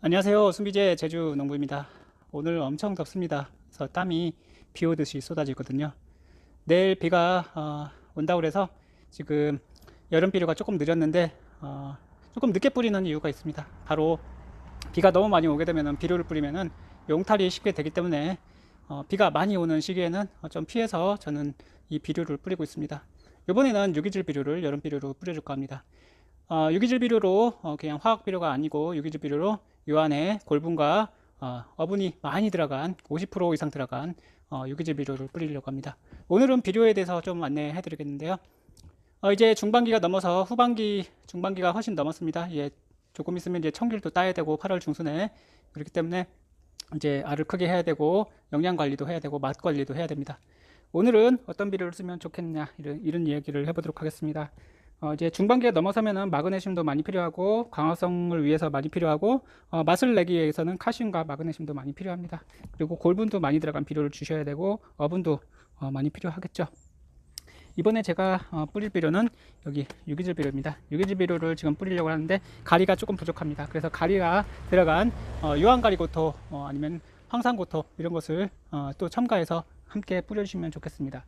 안녕하세요. 순비제 제주 농부입니다. 오늘 엄청 덥습니다. 그래서 땀이 비 오듯이 쏟아지거든요. 내일 비가 온다고 그래서 지금 여름 비료가 조금 늦었는데 조금 늦게 뿌리는 이유가 있습니다. 바로 비가 너무 많이 오게 되면 비료를 뿌리면은 용탈이 쉽게 되기 때문에 비가 많이 오는 시기에는 좀 피해서 저는 이 비료를 뿌리고 있습니다. 이번에는 유기질 비료를 여름 비료로 뿌려줄까 합니다. 유기질 비료로 그냥 화학 비료가 아니고 유기질 비료로 요 안에 골분과 어분이 많이 들어간 50% 이상 들어간 유기질 비료를 뿌리려고 합니다. 오늘은 비료에 대해서 좀 안내해 드리겠는데요. 이제 중반기가 넘어서 후반기 중반기가 훨씬 넘었습니다. 예, 조금 있으면 이제 청귤도 따야 되고 8월 중순에 그렇기 때문에 이제 알을 크게 해야 되고 영양 관리도 해야 되고 맛 관리도 해야 됩니다. 오늘은 어떤 비료를 쓰면 좋겠냐 이런 이야기를 해보도록 하겠습니다. 이제 중반기에 넘어서면은 마그네슘도 많이 필요하고 광합성을 위해서 많이 필요하고 맛을 내기 위해서는 칼슘과 마그네슘도 많이 필요합니다. 그리고 골분도 많이 들어간 비료를 주셔야 되고 어분도 많이 필요하겠죠. 이번에 제가 뿌릴 비료는 여기 유기질 비료입니다. 유기질 비료를 지금 뿌리려고 하는데 가리가 조금 부족합니다. 그래서 가리가 들어간 유황가리고토 아니면 황산고토 이런 것을 또 첨가해서 함께 뿌려주시면 좋겠습니다.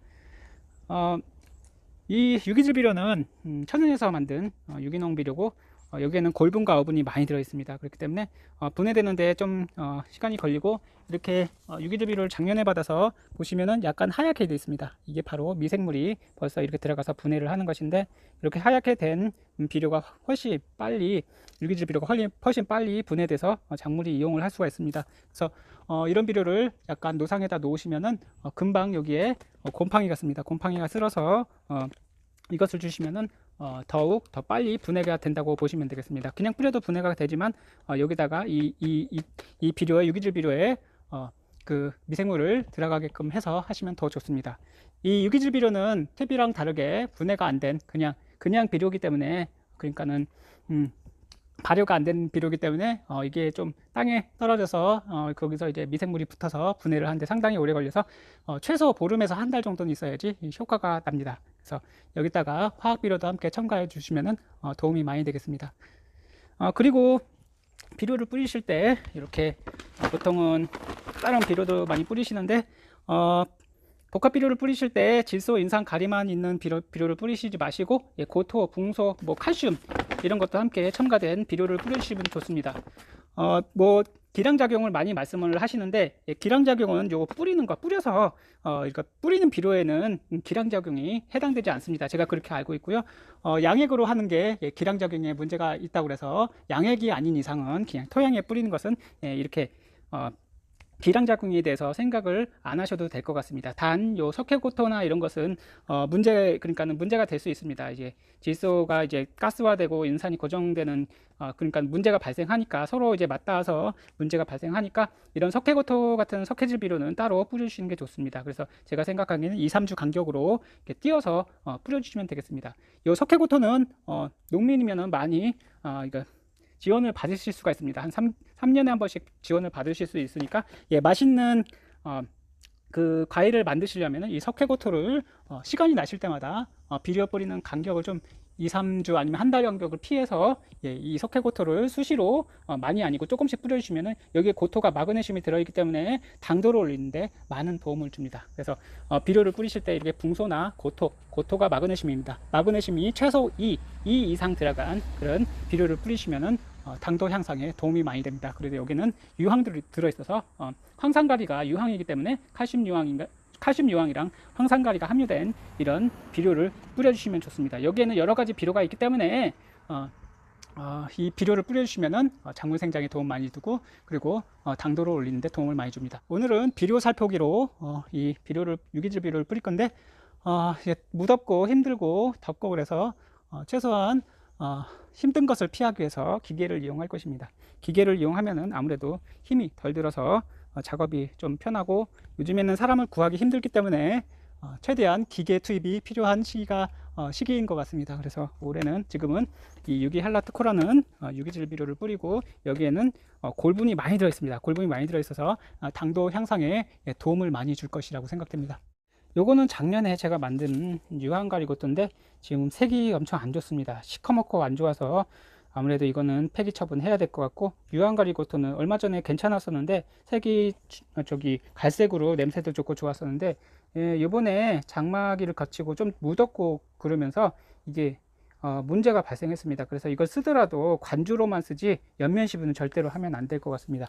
이 유기질 비료는 천연에서 만든 유기농 비료고 여기에는 골분과 어분이 많이 들어 있습니다. 그렇기 때문에 분해되는데 좀 시간이 걸리고 이렇게 유기질 비료를 작년에 받아서 보시면은 약간 하얗게 되어 있습니다. 이게 바로 미생물이 벌써 이렇게 들어가서 분해를 하는 것인데 이렇게 하얗게 된 비료가 훨씬 빨리 유기질 비료가 훨씬 빨리 분해돼서 작물이 이용을 할 수가 있습니다. 그래서 이런 비료를 약간 노상에다 놓으시면은 금방 여기에 곰팡이가 씁니다. 곰팡이가 쓸어서 이것을 주시면은 더욱 더 빨리 분해가 된다고 보시면 되겠습니다. 그냥 뿌려도 분해가 되지만 여기다가 이 비료에 유기질 비료에 그 미생물을 들어가게끔 해서 하시면 더 좋습니다. 이 유기질 비료는 퇴비랑 다르게 분해가 안 된 그냥 비료이기 때문에 그러니까는 발효가 안 된 비료이기 때문에 이게 좀 땅에 떨어져서 거기서 이제 미생물이 붙어서 분해를 하는데 상당히 오래 걸려서 최소 보름에서 한 달 정도는 있어야지 효과가 납니다. 그래서 여기다가 화학 비료도 함께 첨가해 주시면 도움이 많이 되겠습니다. 그리고 비료를 뿌리실 때 이렇게 보통은 다른 비료도 많이 뿌리시는데 복합 비료를 뿌리실 때 질소, 인산, 가리만 있는 비료를 뿌리시지 마시고 고토, 붕소, 뭐 칼슘 이런 것도 함께 첨가된 비료를 뿌리시면 좋습니다. 뭐 기량작용을 많이 말씀을 하시는데 기량작용은 요거 뿌리는 거 뿌려서 그러니까 뿌리는 비료에는 기량작용이 해당되지 않습니다. 제가 그렇게 알고 있고요. 양액으로 하는 게 기량작용에 문제가 있다고 그래서 양액이 아닌 이상은 그냥 토양에 뿌리는 것은 이렇게 기량작용에 대해서 생각을 안 하셔도 될 것 같습니다. 단, 요 석회고토나 이런 것은 그러니까는 문제가 될 수 있습니다. 이제 질소가 이제 가스화되고 인산이 고정되는 그러니까 문제가 발생하니까 서로 이제 맞닿아서 문제가 발생하니까 이런 석회고토 같은 석회질 비료는 따로 뿌려주시는 게 좋습니다. 그래서 제가 생각하기에는 2, 3주 간격으로 이렇게 띄어서 뿌려주시면 되겠습니다. 요 석회고토는 농민이면은 많이 이거 지원을 받으실 수가 있습니다. 한 3년에 한 번씩 지원을 받으실 수 있으니까 맛있는 그 과일을 만드시려면 이 석회고토를 시간이 나실 때마다 비료 뿌리는 간격을 좀 2, 3주 아니면 한 달 간격을 피해서 이 석회고토를 수시로 많이 아니고 조금씩 뿌려주시면 여기에 고토가 마그네슘이 들어있기 때문에 당도를 올리는데 많은 도움을 줍니다. 그래서 비료를 뿌리실 때 이렇게 붕소나 고토가 마그네슘입니다. 마그네슘이 최소 2 이상 들어간 그런 비료를 뿌리시면 당도 향상에 도움이 많이 됩니다. 그래서 여기는 유황들이 들어있어서 황산가리가 유황이기 때문에 칼슘 유황이랑 황산가리가 함유된 이런 비료를 뿌려주시면 좋습니다. 여기에는 여러 가지 비료가 있기 때문에 이 비료를 뿌려주시면 작물 생장에 도움 많이 주고 그리고 당도를 올리는데 도움을 많이 줍니다. 오늘은 비료 살포기로 이 유기질 비료를 뿌릴 건데 무덥고 힘들고 덥고 그래서 최소한 힘든 것을 피하기 위해서 기계를 이용할 것입니다. 기계를 이용하면은 아무래도 힘이 덜 들어서 작업이 좀 편하고 요즘에는 사람을 구하기 힘들기 때문에 최대한 기계 투입이 필요한 시기인 것 같습니다. 그래서 올해는 지금은 이 유기할라트코라는 유기질 비료를 뿌리고 여기에는 골분이 많이 들어 있습니다. 골분이 많이 들어 있어서 당도 향상에 도움을 많이 줄 것이라고 생각됩니다. 요거는 작년에 제가 만든 유황가리고토인데 지금 색이 엄청 안 좋습니다. 시커멓고 안 좋아서 아무래도 이거는 폐기 처분해야 될 것 같고, 유황가리고토는 얼마 전에 괜찮았었는데 색이 저기 갈색으로 냄새도 좋고 좋았었는데, 이번에 장마기를 거치고 좀 묻었고 그러면서 이게 문제가 발생했습니다. 그래서 이걸 쓰더라도 관주로만 쓰지 연면시부는 절대로 하면 안 될 것 같습니다.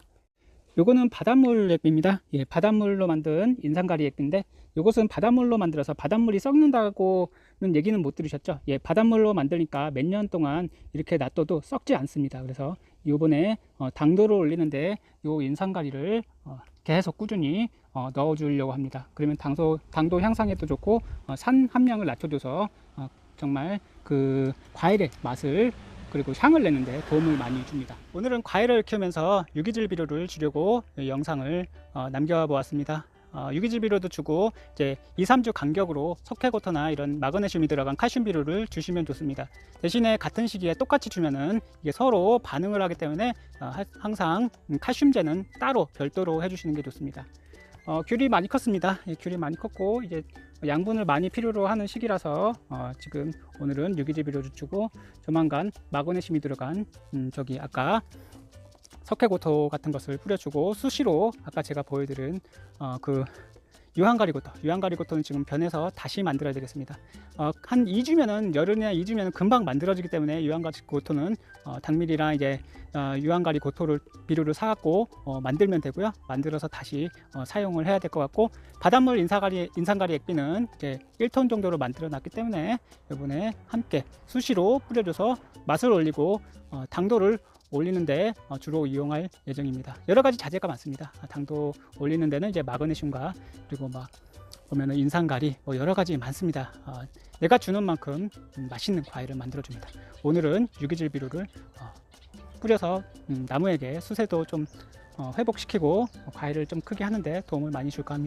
요거는 바닷물 액비입니다. 예, 바닷물로 만든 인산가리 액비인데, 요것은 바닷물로 만들어서 바닷물이 썩는다고는 얘기는 못 들으셨죠? 예, 바닷물로 만드니까 몇 년 동안 이렇게 놔둬도 썩지 않습니다. 그래서 요번에 당도를 올리는데 요 인산가리를 계속 꾸준히 넣어 주려고 합니다. 그러면 당도 향상에도 좋고 산 함량을 낮춰줘서 정말 그 과일의 맛을 그리고 향을 내는데 도움을 많이 줍니다. 오늘은 과일을 키우면서 유기질 비료를 주려고 영상을 남겨보았습니다. 유기질 비료도 주고 이제 2-3주 간격으로 석회고토나 이런 마그네슘이 들어간 칼슘 비료를 주시면 좋습니다. 대신에 같은 시기에 똑같이 주면은 이게 서로 반응을 하기 때문에 항상 칼슘제는 따로 별도로 해주시는 게 좋습니다. 귤이 많이 컸습니다. 귤이 많이 컸고 이제 양분을 많이 필요로 하는 시기라서 지금 오늘은 유기질 비료를 주고 조만간 마그네슘이 들어간 저기 아까 석회고토 같은 것을 뿌려주고 수시로 아까 제가 보여드린 그 유황가리고토는 지금 변해서 다시 만들어야 되겠습니다. 한 2주면은 여름이나 2주면 금방 만들어지기 때문에 유황가리고토는 당밀이랑 이제 유황가리고토를 비료를 사갖고 만들면 되고요. 만들어서 다시 사용을 해야 될 것 같고, 바닷물 인산가리 액비는 이제 1톤 정도로 만들어 놨기 때문에 이번에 함께 수시로 뿌려줘서 맛을 올리고 당도를 올리는데 주로 이용할 예정입니다. 여러 가지 자재가 많습니다. 당도 올리는 데는 이제 마그네슘과 그리고 막 보면은 인산가리 여러 가지 많습니다. 내가 주는 만큼 맛있는 과일을 만들어 줍니다. 오늘은 유기질 비료를 뿌려서 나무에게 수세도 좀 회복시키고 과일을 좀 크게 하는데 도움을 많이 줄까 합니다.